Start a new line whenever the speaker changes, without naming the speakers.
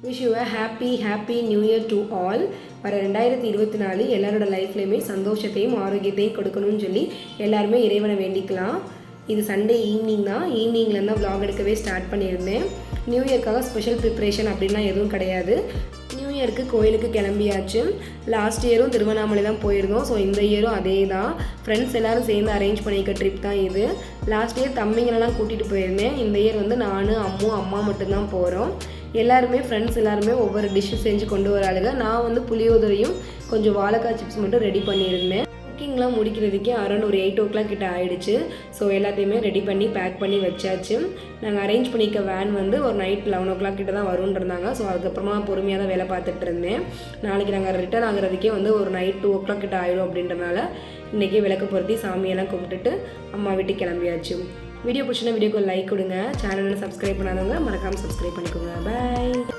Wish you a happy new year to all. வர 2024 எல்லாரோட லைஃப்லையுமே சந்தோஷத்தையும் ஆரோக்கியத்தையும் கொடுக்கணும்னு சொல்லி எல்லாருமே இறைவனை வேண்டிக்கலாம். இது சண்டே ஈவினிங் தான். ஈவினிங்லேருந்து தான் vlog எடுக்கவே ஸ்டார்ட் பண்ணியிருந்தேன். நியூ இயர்க்காக ஸ்பெஷல் ப்ரிப்ரேஷன் அப்படின்லாம் எதுவும் கிடையாது. நியூ இயருக்கு கோயிலுக்கு கிளம்பியாச்சு. லாஸ்ட் இயரும் திருவண்ணாமலை தான் போயிருந்தோம். ஸோ இந்த இயரும் அதே தான். ஃப்ரெண்ட்ஸ் எல்லோரும் சேர்ந்து அரேஞ்ச் பண்ணிக்க ட்ரிப் தான் இது. லாஸ்ட் இயர் தம்பிங்களெல்லாம் கூட்டிகிட்டு போயிருந்தேன். இந்த இயர் வந்து நான் அம்மா மட்டும்தான் போகிறோம். எல்லாருமே ஃப்ரெண்ட்ஸ் எல்லாருமே ஒவ்வொரு டிஷ்ஷு செஞ்சு கொண்டு வராளுங்க. நான் வந்து புளியோதரையும் கொஞ்சம் வாழைக்காய் சிப்ஸ் மட்டும் ரெடி பண்ணியிருந்தேன். குக்கிங்லாம் முடிக்கிறதுக்கே அரௌண்ட் ஒரு 8 o'clock கிட்ட ஆகிடுச்சு. ஸோ எல்லாத்தையுமே ரெடி பண்ணி பேக் பண்ணி வச்சாச்சு. நாங்கள் அரேஞ்ச் பண்ணிக்க வேன் வந்து ஒரு நைட் 11 o'clock கிட்ட தான் வரும்ன்றாங்க. ஸோ அதுக்கப்புறமா பொறுமையாக தான் வேலை பார்த்துட்டு இருந்தேன். நாளைக்கு நாங்கள் ரிட்டர்ன் ஆகிறதுக்கே வந்து ஒரு நைட் 2 o'clock கிட்ட ஆகிடும் அப்படின்றனால இன்றைக்கி விளக்கு பொருத்தி சாமியெல்லாம் கும்பிட்டுட்டு அம்மா வீட்டுக்கு கிளம்பியாச்சு. வீடியோ பிடிச்சினா வீடியோக்கு லைக் கொடுங்க. சேனலை சப்ஸ்கிரைப் பண்ணாதவங்க மறக்காமல் சப்ஸ்கிரைப் பண்ணிக்கோங்க. பாய்.